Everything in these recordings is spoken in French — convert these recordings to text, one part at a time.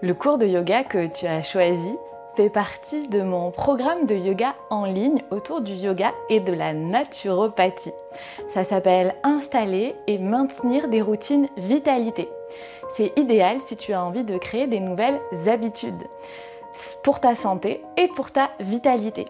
Le cours de yoga que tu as choisi fait partie de mon programme de yoga en ligne autour du yoga et de la naturopathie. Ça s'appelle Installer et maintenir des routines vitalité. C'est idéal si tu as envie de créer des nouvelles habitudes pour ta santé et pour ta vitalité.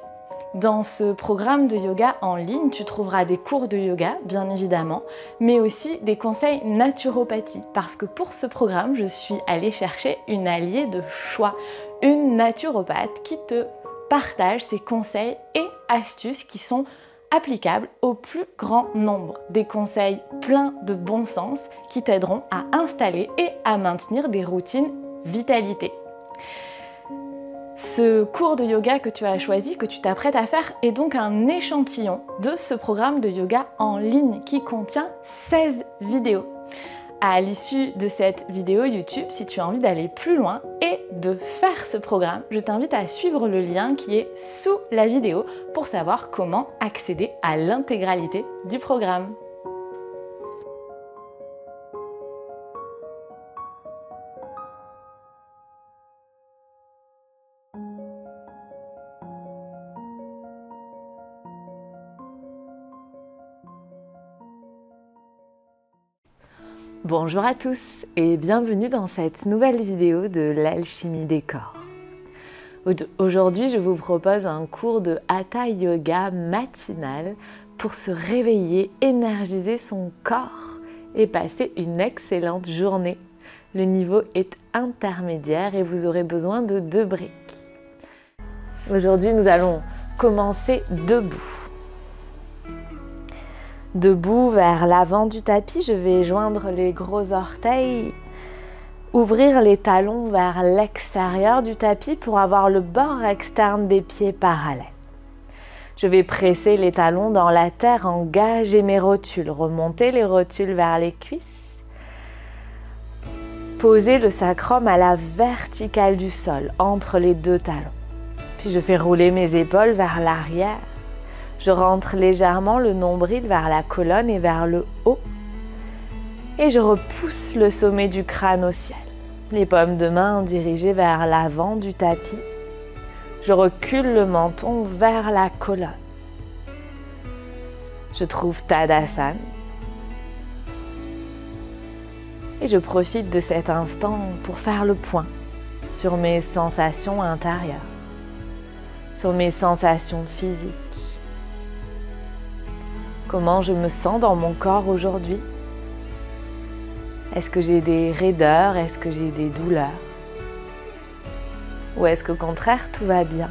Dans ce programme de yoga en ligne, tu trouveras des cours de yoga, bien évidemment, mais aussi des conseils naturopathie. Parce que pour ce programme, je suis allée chercher une alliée de choix, une naturopathe qui te partage ses conseils et astuces qui sont applicables au plus grand nombre. Des conseils pleins de bon sens qui t'aideront à installer et à maintenir des routines vitalité. Ce cours de yoga que tu as choisi, que tu t'apprêtes à faire, est donc un échantillon de ce programme de yoga en ligne qui contient 16 vidéos. À l'issue de cette vidéo YouTube, si tu as envie d'aller plus loin et de faire ce programme, je t'invite à suivre le lien qui est sous la vidéo pour savoir comment accéder à l'intégralité du programme. Bonjour à tous et bienvenue dans cette nouvelle vidéo de l'alchimie des corps. Aujourd'hui, je vous propose un cours de Hatha Yoga matinal pour se réveiller, énergiser son corps et passer une excellente journée. Le niveau est intermédiaire et vous aurez besoin de 2 briques. Aujourd'hui, nous allons commencer debout. Debout vers l'avant du tapis, je vais joindre les gros orteils, ouvrir les talons vers l'extérieur du tapis pour avoir le bord externe des pieds parallèle. Je vais presser les talons dans la terre, engager mes rotules, remonter les rotules vers les cuisses, poser le sacrum à la verticale du sol, entre les 2 talons. Puis je fais rouler mes épaules vers l'arrière. Je rentre légèrement le nombril vers la colonne et vers le haut. Et je repousse le sommet du crâne au ciel. Les paumes de main dirigées vers l'avant du tapis. Je recule le menton vers la colonne. Je trouve Tadasana. Et je profite de cet instant pour faire le point sur mes sensations intérieures, sur mes sensations physiques. Comment je me sens dans mon corps aujourd'hui? Est-ce que j'ai des raideurs? Est-ce que j'ai des douleurs? Ou est-ce qu'au contraire, tout va bien?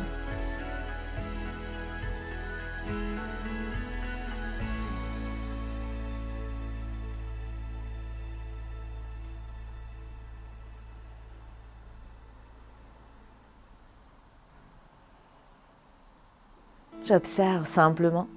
J'observe simplement.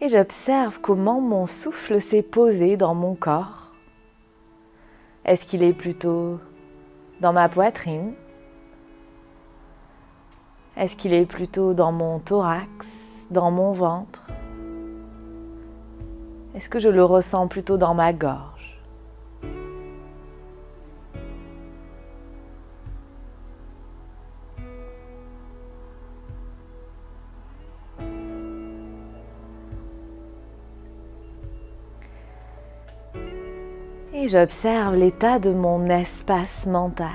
Et j'observe comment mon souffle s'est posé dans mon corps. Est-ce qu'il est plutôt dans ma poitrine? Est-ce qu'il est plutôt dans mon thorax, dans mon ventre? Est-ce que je le ressens plutôt dans ma gorge? Et j'observe l'état de mon espace mental.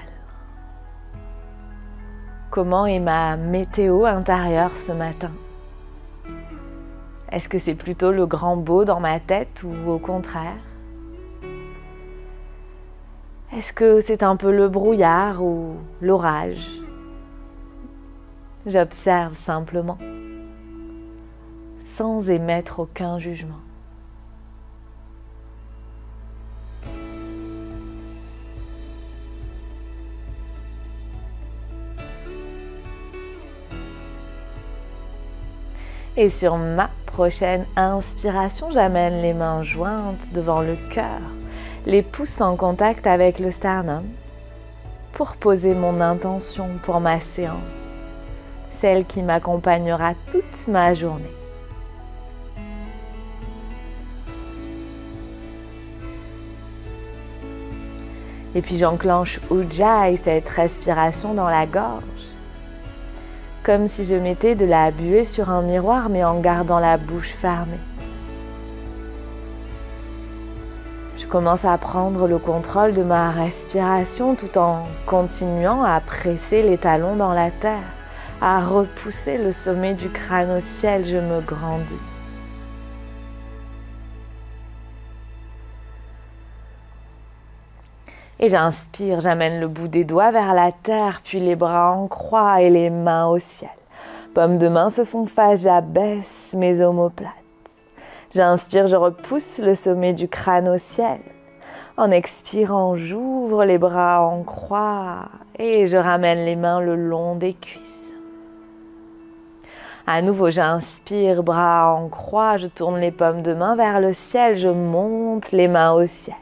Comment est ma météo intérieure ce matin? Est-ce que c'est plutôt le grand beau dans ma tête ou au contraire? Est-ce que c'est un peu le brouillard ou l'orage? J'observe simplement, sans émettre aucun jugement. Et sur ma prochaine inspiration, j'amène les mains jointes devant le cœur, les pouces en contact avec le sternum pour poser mon intention pour ma séance. celle qui m'accompagnera toute ma journée. Et puis j'enclenche Ujjayi, cette respiration dans la gorge. Comme si je mettais de la buée sur un miroir, mais en gardant la bouche fermée. Je commence à prendre le contrôle de ma respiration tout en continuant à presser les talons dans la terre, à repousser le sommet du crâne au ciel. Je me grandis. Et j'inspire, j'amène le bout des doigts vers la terre, puis les bras en croix et les mains au ciel. Paumes de main se font face, j'abaisse mes omoplates. J'inspire, je repousse le sommet du crâne au ciel. En expirant, j'ouvre les bras en croix et je ramène les mains le long des cuisses. À nouveau, j'inspire, bras en croix, je tourne les paumes de main vers le ciel, je monte les mains au ciel.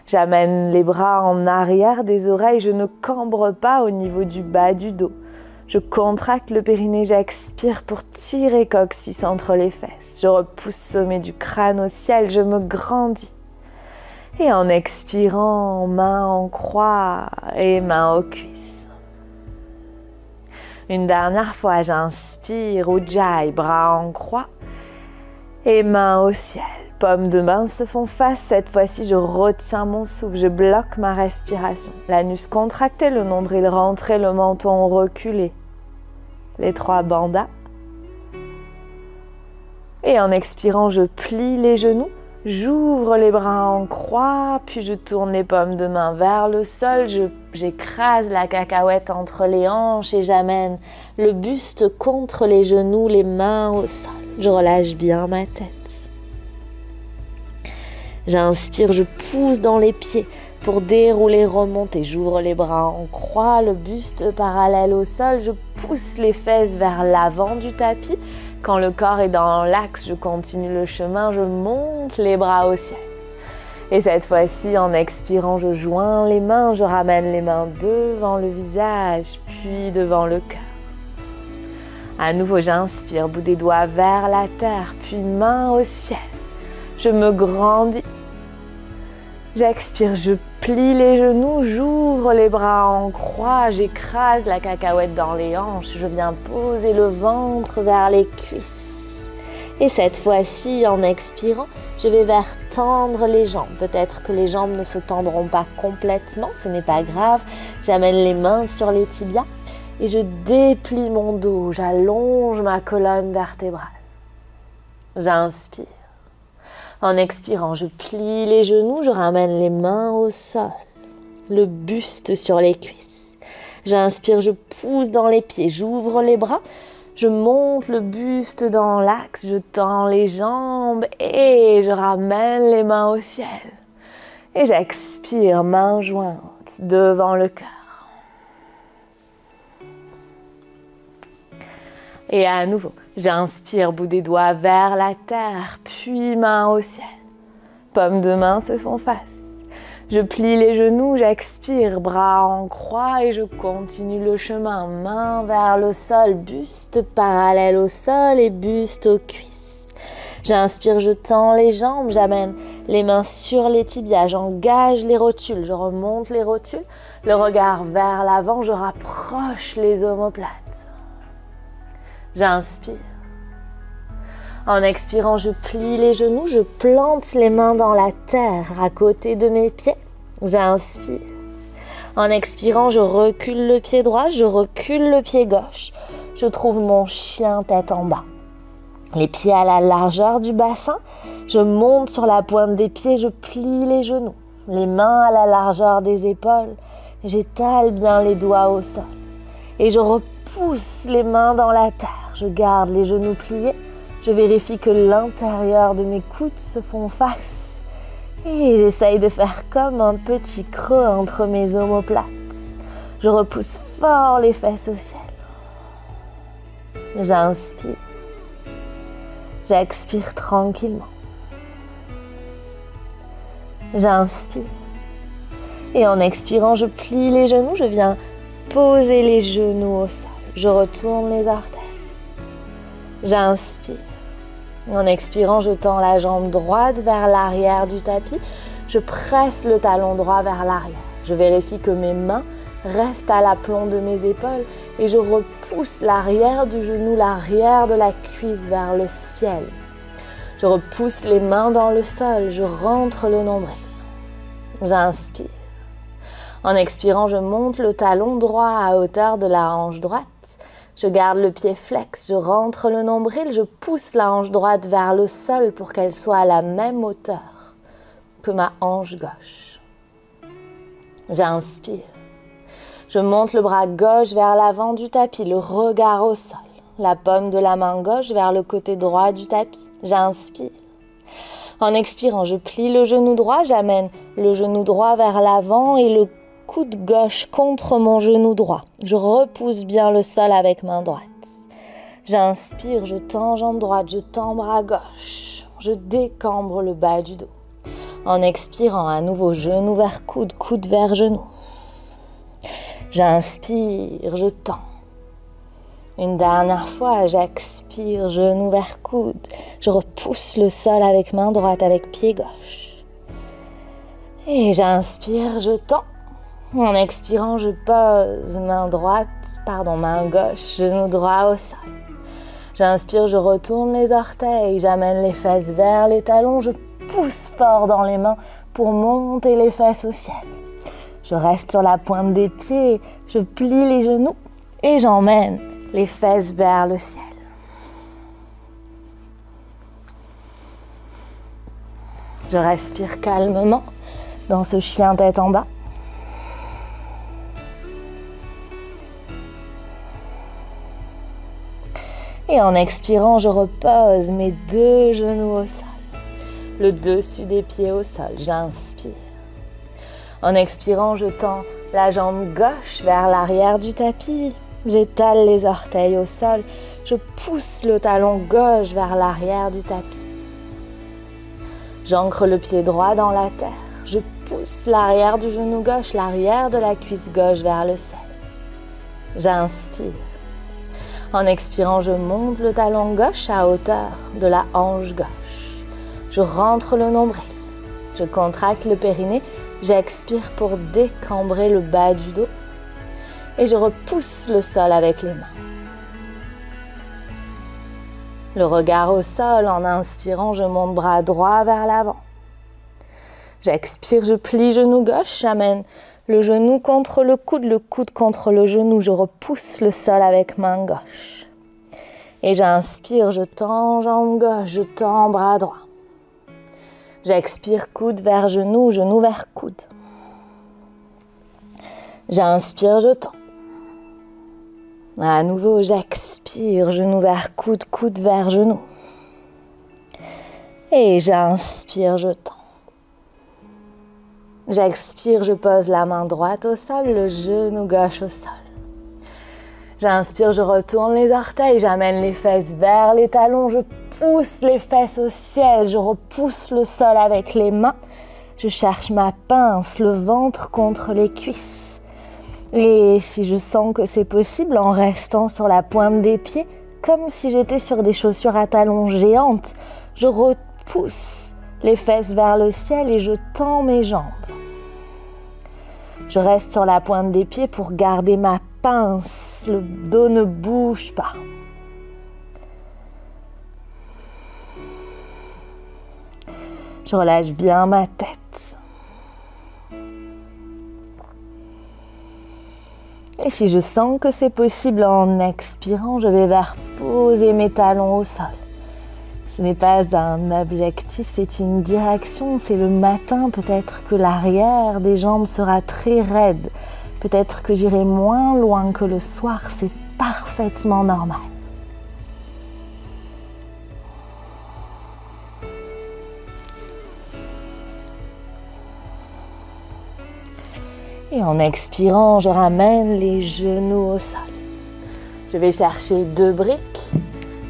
J'amène les bras en arrière des oreilles, je ne cambre pas au niveau du bas du dos. Je contracte le périnée, j'expire pour tirer coccyx entre les fesses. Je repousse sommet du crâne au ciel, je me grandis. Et en expirant, main en croix et main aux cuisses. Une dernière fois, j'inspire, Ujjayi, bras en croix et main au ciel. Paumes de main se font face, cette fois-ci je retiens mon souffle, je bloque ma respiration. L'anus contracté, le nombril rentré, le menton reculé. Les 3 bandhas. Et en expirant, je plie les genoux, j'ouvre les bras en croix, puis je tourne les paumes de main vers le sol, j'écrase la cacahuète entre les hanches et j'amène le buste contre les genoux, les mains au sol. Je relâche bien ma tête. J'inspire, je pousse dans les pieds pour dérouler, remonter. J'ouvre les bras en croix, le buste parallèle au sol. Je pousse les fesses vers l'avant du tapis. Quand le corps est dans l'axe, je continue le chemin, je monte les bras au ciel. Et cette fois-ci, en expirant, je joins les mains, je ramène les mains devant le visage, puis devant le cœur. À nouveau, j'inspire, bout des doigts vers la terre, puis main au ciel. Je me grandis. J'expire, je plie les genoux, j'ouvre les bras en croix, j'écrase la cacahuète dans les hanches, je viens poser le ventre vers les cuisses. Et cette fois-ci, en expirant, je vais vers tendre les jambes. Peut-être que les jambes ne se tendront pas complètement, ce n'est pas grave. J'amène les mains sur les tibias et je déplie mon dos, j'allonge ma colonne vertébrale. J'inspire. En expirant, je plie les genoux, je ramène les mains au sol, le buste sur les cuisses. J'inspire, je pousse dans les pieds, j'ouvre les bras, je monte le buste dans l'axe, je tends les jambes et je ramène les mains au ciel. Et j'expire, mains jointes devant le cœur. Et à nouveau, j'inspire, bout des doigts vers la terre, puis main au ciel. Paumes de main se font face. Je plie les genoux, j'expire, bras en croix et je continue le chemin. Main vers le sol, buste parallèle au sol et buste aux cuisses. J'inspire, je tends les jambes, j'amène les mains sur les tibias, j'engage les rotules, je remonte les rotules, le regard vers l'avant, je rapproche les omoplates. J'inspire. En expirant, je plie les genoux, je plante les mains dans la terre à côté de mes pieds. J'inspire. En expirant, je recule le pied droit, je recule le pied gauche. Je trouve mon chien tête en bas. Les pieds à la largeur du bassin. Je monte sur la pointe des pieds, je plie les genoux. Les mains à la largeur des épaules. J'étale bien les doigts au sol. Et je repousse les mains dans la terre. Je garde les genoux pliés. Je vérifie que l'intérieur de mes coudes se font face. Et j'essaye de faire comme un petit creux entre mes omoplates. Je repousse fort les fesses au ciel. J'inspire. J'expire tranquillement. J'inspire. Et en expirant, je plie les genoux. Je viens poser les genoux au sol. je retourne les orteils. J'inspire. En expirant, je tends la jambe droite vers l'arrière du tapis. Je presse le talon droit vers l'arrière. Je vérifie que mes mains restent à l'aplomb de mes épaules et je repousse l'arrière du genou, l'arrière de la cuisse vers le ciel. Je repousse les mains dans le sol, je rentre le nombril. J'inspire. En expirant, je monte le talon droit à hauteur de la hanche droite. Je garde le pied flex, je rentre le nombril, je pousse la hanche droite vers le sol pour qu'elle soit à la même hauteur que ma hanche gauche. J'inspire. Je monte le bras gauche vers l'avant du tapis, le regard au sol. La paume de la main gauche vers le côté droit du tapis. J'inspire. En expirant, je plie le genou droit, j'amène le genou droit vers l'avant et le coude gauche contre mon genou droit. Je repousse bien le sol avec main droite. J'inspire, je tends jambe droite, je tends bras gauche. Je décambre le bas du dos. En expirant, à nouveau, genou vers coude, coude vers genou. J'inspire, je tends. Une dernière fois, j'expire, genou vers coude. Je repousse le sol avec main droite, avec pied gauche. Et j'inspire, je tends. En expirant, je pose main gauche, genou droit au sol. J'inspire, je retourne les orteils, j'amène les fesses vers les talons, je pousse fort dans les mains pour monter les fesses au ciel. Je reste sur la pointe des pieds, je plie les genoux et j'emmène les fesses vers le ciel. Je respire calmement dans ce chien tête en bas. Et en expirant, je repose mes deux genoux au sol, le dessus des pieds au sol. J'inspire. En expirant, je tends la jambe gauche vers l'arrière du tapis. J'étale les orteils au sol. Je pousse le talon gauche vers l'arrière du tapis. J'ancre le pied droit dans la terre. Je pousse l'arrière du genou gauche, l'arrière de la cuisse gauche vers le ciel. J'inspire. En expirant, je monte le talon gauche à hauteur de la hanche gauche. Je rentre le nombril. Je contracte le périnée. J'expire pour décambrer le bas du dos. Et je repousse le sol avec les mains. Le regard au sol, en inspirant, je monte bras droit vers l'avant. J'expire, je plie genou gauche, j'amène le genou contre le coude contre le genou. Je repousse le sol avec main gauche. Et j'inspire, je tends jambe gauche, je tends bras droit. J'expire, coude vers genou, genou vers coude. J'inspire, je tends. À nouveau, j'expire, genou vers coude, coude vers genou. Et j'inspire, je tends. J'expire, je pose la main droite au sol, le genou gauche au sol. J'inspire, je retourne les orteils, j'amène les fesses vers les talons, je pousse les fesses au ciel, je repousse le sol avec les mains. Je cherche ma pince, le ventre contre les cuisses. Et si je sens que c'est possible, en restant sur la pointe des pieds, comme si j'étais sur des chaussures à talons géantes, je repousse les fesses vers le ciel et je tends mes jambes. Je reste sur la pointe des pieds pour garder ma pince, le dos ne bouge pas. Je relâche bien ma tête. Et si je sens que c'est possible, en expirant, je vais vers poser mes talons au sol. Ce n'est pas un objectif, c'est une direction. C'est le matin, peut-être que l'arrière des jambes sera très raide. Peut-être que j'irai moins loin que le soir, c'est parfaitement normal. Et en expirant, je ramène les genoux au sol. Je vais chercher 2 briques,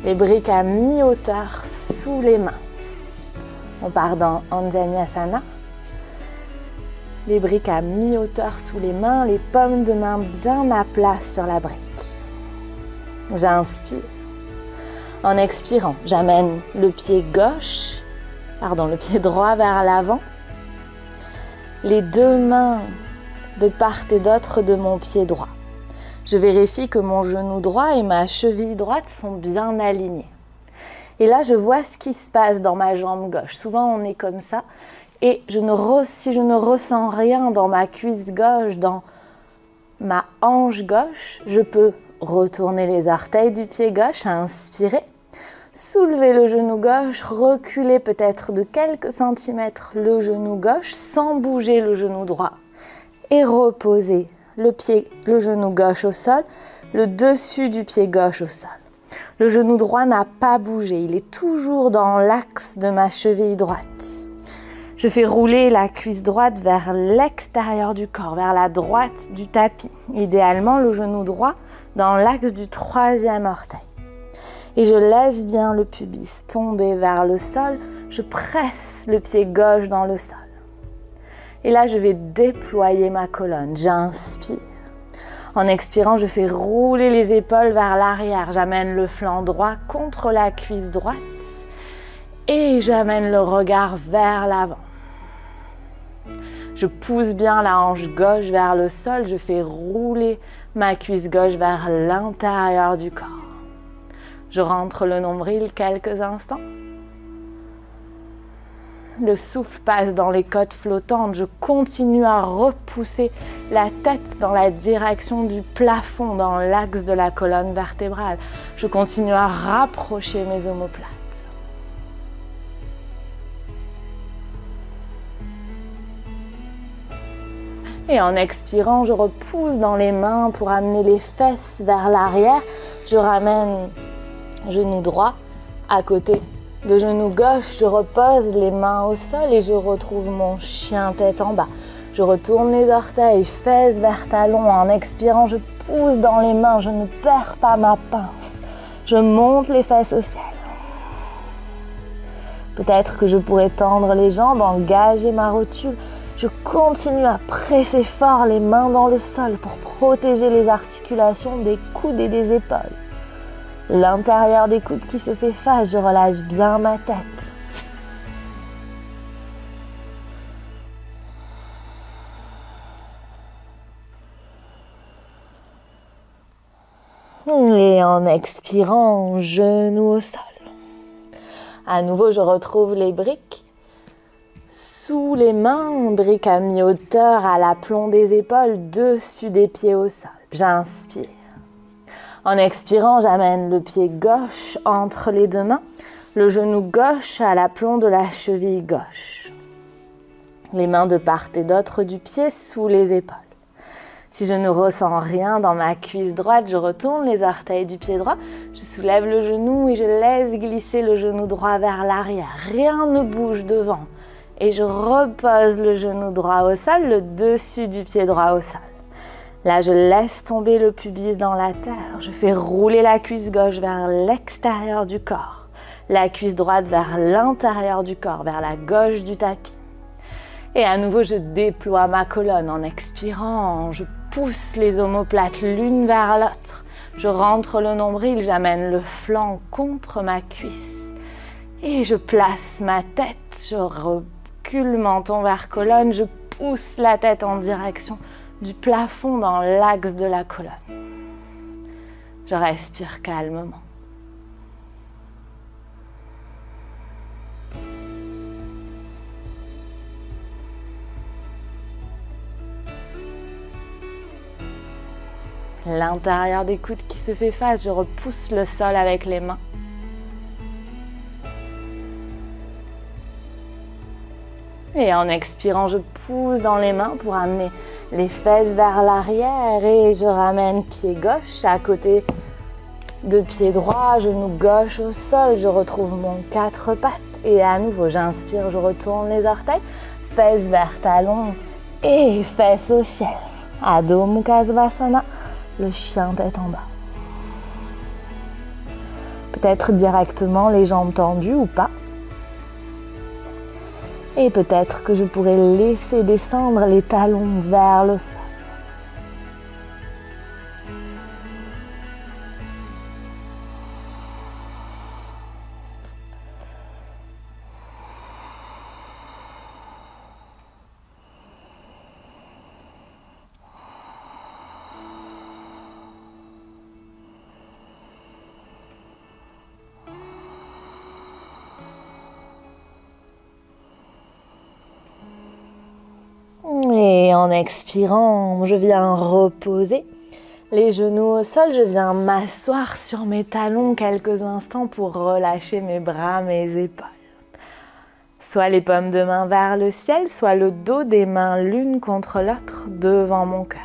les briques à mi-hauteur sous les mains. On part dans Anjaneyasana. Les briques à mi-hauteur sous les mains, les paumes de main bien à plat sur la brique. J'inspire. En expirant, j'amène le pied droit vers l'avant. Les deux mains de part et d'autre de mon pied droit. Je vérifie que mon genou droit et ma cheville droite sont bien alignés. Et là, je vois ce qui se passe dans ma jambe gauche. Souvent, on est comme ça. Et si je ne ressens rien dans ma cuisse gauche, dans ma hanche gauche, je peux retourner les orteils du pied gauche, inspirer, soulever le genou gauche, reculer peut-être de quelques centimètres le genou gauche sans bouger le genou droit et reposer le genou gauche au sol, le dessus du pied gauche au sol. Le genou droit n'a pas bougé, il est toujours dans l'axe de ma cheville droite. Je fais rouler la cuisse droite vers l'extérieur du corps, vers la droite du tapis. Idéalement, le genou droit dans l'axe du troisième orteil. Et je laisse bien le pubis tomber vers le sol. Je presse le pied gauche dans le sol. Et là, je vais déployer ma colonne. J'inspire. En expirant, je fais rouler les épaules vers l'arrière. J'amène le flanc droit contre la cuisse droite. Et j'amène le regard vers l'avant. Je pousse bien la hanche gauche vers le sol. Je fais rouler ma cuisse gauche vers l'intérieur du corps. Je rentre le nombril quelques instants. Le souffle passe dans les côtes flottantes. Je continue à repousser la tête dans la direction du plafond, dans l'axe de la colonne vertébrale. Je continue à rapprocher mes omoplates. Et en expirant, je repousse dans les mains pour amener les fesses vers l'arrière. Je ramène genou droit à côté de genou gauche. Je repose les mains au sol et je retrouve mon chien tête en bas. Je retourne les orteils, fesses vers talons. En expirant, je pousse dans les mains. Je ne perds pas ma pince. Je monte les fesses au ciel. Peut-être que je pourrais tendre les jambes, engager ma rotule. Je continue à presser fort les mains dans le sol pour protéger les articulations des coudes et des épaules. L'intérieur des coudes qui se fait face, je relâche bien ma tête. Et en expirant, genou au sol. À nouveau, je retrouve les briques. Sous les mains, briques à mi-hauteur à l'aplomb des épaules, dessus des pieds au sol. J'inspire. En expirant, j'amène le pied gauche entre les deux mains, le genou gauche à l'aplomb de la cheville gauche. Les mains de part et d'autre du pied sous les épaules. Si je ne ressens rien dans ma cuisse droite, je retourne les orteils du pied droit, je soulève le genou et je laisse glisser le genou droit vers l'arrière. Rien ne bouge devant. Et je repose le genou droit au sol, le dessus du pied droit au sol. Là, je laisse tomber le pubis dans la terre. Je fais rouler la cuisse gauche vers l'extérieur du corps. La cuisse droite vers l'intérieur du corps, vers la gauche du tapis. Et à nouveau, je déploie ma colonne en expirant. Je pousse les omoplates l'une vers l'autre. Je rentre le nombril, j'amène le flanc contre ma cuisse. Et je place ma tête, je recule menton vers colonne, je pousse la tête en direction du plafond dans l'axe de la colonne. Je respire calmement. L'intérieur des coudes qui se fait face, je repousse le sol avec les mains. Et en expirant, je pousse dans les mains pour amener les fesses vers l'arrière et je ramène pied gauche à côté de pied droit, genou gauche au sol. Je retrouve mon quatre pattes et à nouveau, j'inspire, je retourne les orteils, fesses vers talons et fesses au ciel. Adho Mukha Svasana, le chien tête en bas. Peut-être directement les jambes tendues ou pas. Et peut-être que je pourrais laisser descendre les talons vers le sol. Et en expirant, je viens reposer les genoux au sol. Je viens m'asseoir sur mes talons quelques instants pour relâcher mes bras, mes épaules. Soit les paumes de main vers le ciel, soit le dos des mains l'une contre l'autre devant mon cœur.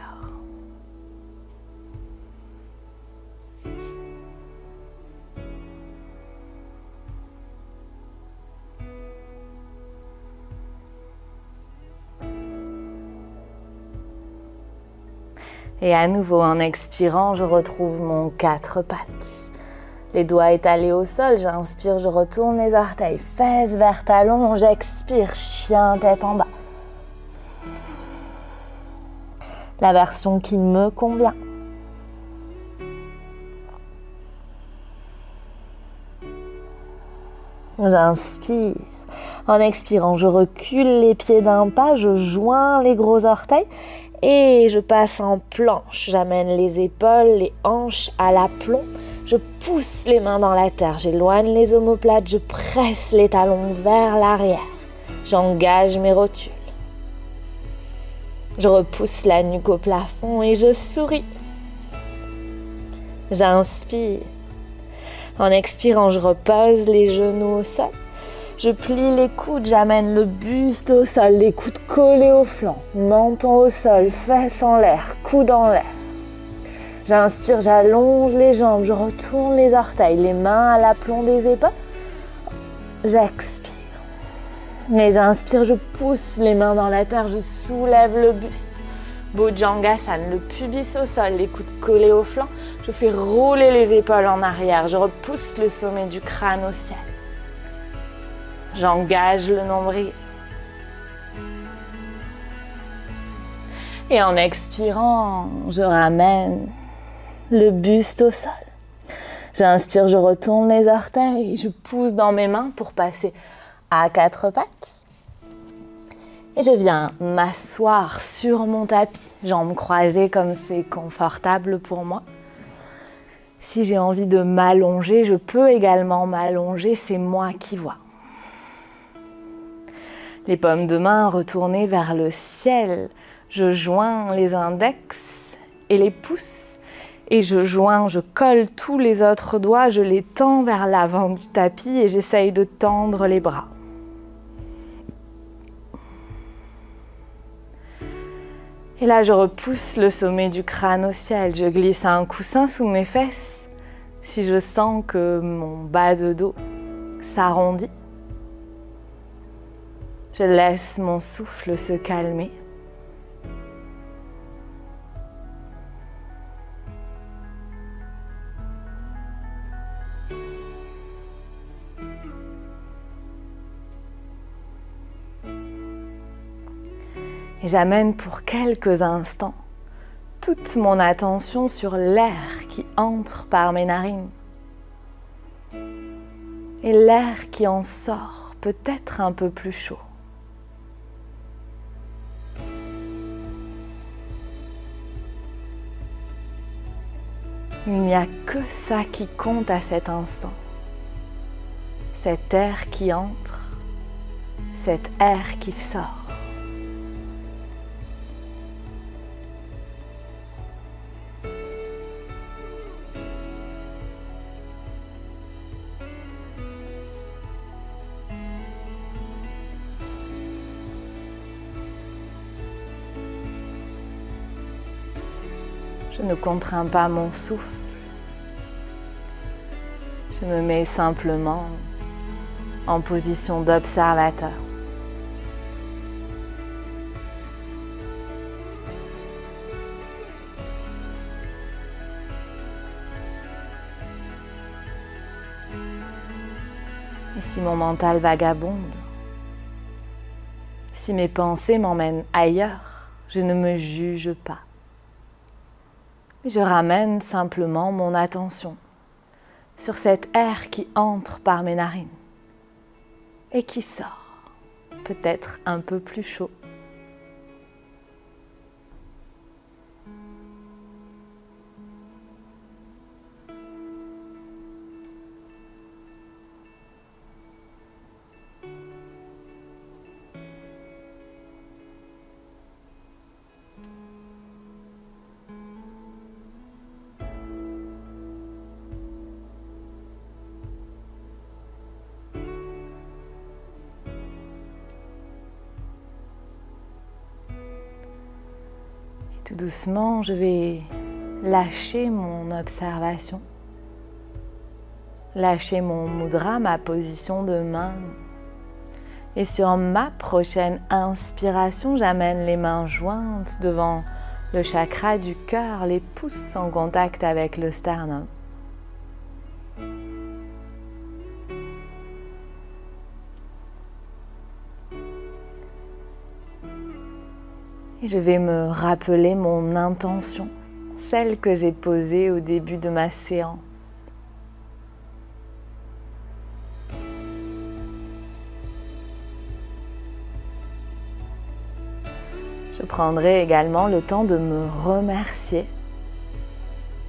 Et à nouveau, en expirant, je retrouve mon quatre pattes. Les doigts étalés au sol, j'inspire, je retourne les orteils, fesses vers talons, j'expire, chien, tête en bas. La version qui me convient. J'inspire. En expirant, je recule les pieds d'un pas, je joins les gros orteils et je passe en planche. J'amène les épaules, les hanches à l'aplomb. Je pousse les mains dans la terre, j'éloigne les omoplates, je presse les talons vers l'arrière. J'engage mes rotules. Je repousse la nuque au plafond et je souris. J'inspire. En expirant, je repose les genoux au sol. Je plie les coudes, j'amène le buste au sol, les coudes collés au flanc, menton au sol, fesses en l'air, coudes en l'air. J'inspire, j'allonge les jambes, je retourne les orteils, les mains à l'aplomb des épaules. J'expire. Et j'inspire, je pousse les mains dans la terre, je soulève le buste. Bhujangasana, le pubis au sol, les coudes collés au flanc. Je fais rouler les épaules en arrière, je repousse le sommet du crâne au ciel. J'engage le nombril. Et en expirant, je ramène le buste au sol. J'inspire, je retourne les orteils, je pousse dans mes mains pour passer à quatre pattes. Et je viens m'asseoir sur mon tapis, jambes croisées comme c'est confortable pour moi. Si j'ai envie de m'allonger, je peux également m'allonger, c'est moi qui vois. Les paumes de main retournées vers le ciel, je joins les index et les pouces. Et je colle tous les autres doigts, je les tends vers l'avant du tapis et j'essaye de tendre les bras. Et là, je repousse le sommet du crâne au ciel. Je glisse un coussin sous mes fesses si je sens que mon bas de dos s'arrondit. Je laisse mon souffle se calmer. Et j'amène pour quelques instants toute mon attention sur l'air qui entre par mes narines. Et l'air qui en sort peut être un peu plus chaud. Il n'y a que ça qui compte à cet instant. Cet air qui entre, cet air qui sort. Je ne contrains pas mon souffle. Je me mets simplement en position d'observateur. Et si mon mental vagabonde, si mes pensées m'emmènent ailleurs, je ne me juge pas. Je ramène simplement mon attention sur cet air qui entre par mes narines et qui sort, peut-être un peu plus chaud. Tout doucement, je vais lâcher mon observation, lâcher mon mudra, ma position de main. Et sur ma prochaine inspiration, j'amène les mains jointes devant le chakra du cœur, les pouces en contact avec le sternum. Et je vais me rappeler mon intention, celle que j'ai posée au début de ma séance. Je prendrai également le temps de me remercier,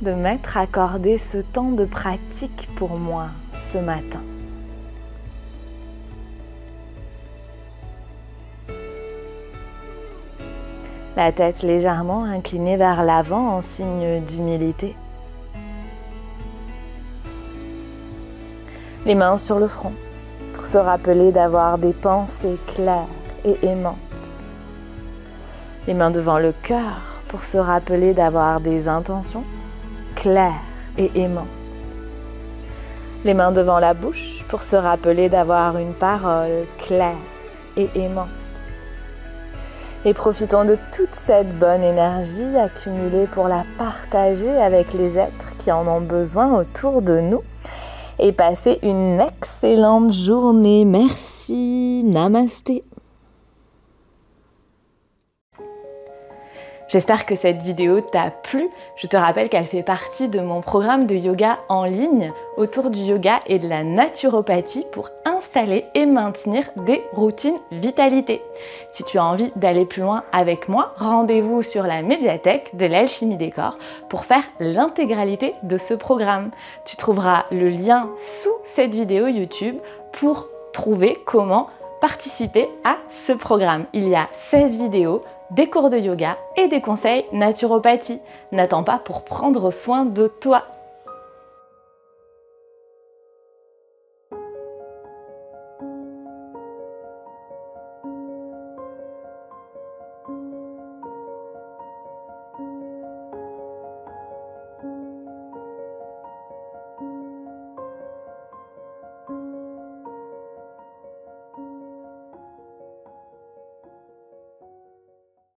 de m'être accordé ce temps de pratique pour moi ce matin. La tête légèrement inclinée vers l'avant en signe d'humilité. Les mains sur le front pour se rappeler d'avoir des pensées claires et aimantes. Les mains devant le cœur pour se rappeler d'avoir des intentions claires et aimantes. Les mains devant la bouche pour se rappeler d'avoir une parole claire et aimante. Et profitons de toute cette bonne énergie accumulée pour la partager avec les êtres qui en ont besoin autour de nous. Et passez une excellente journée. Merci. Namasté. J'espère que cette vidéo t'a plu. Je te rappelle qu'elle fait partie de mon programme de yoga en ligne autour du yoga et de la naturopathie pour installer et maintenir des routines vitalité. Si tu as envie d'aller plus loin avec moi, rendez-vous sur la médiathèque de l'Alchimie des Corps pour faire l'intégralité de ce programme. Tu trouveras le lien sous cette vidéo YouTube pour trouver comment participer à ce programme. Il y a 16 vidéos, des cours de yoga et des conseils naturopathie. N'attends pas pour prendre soin de toi.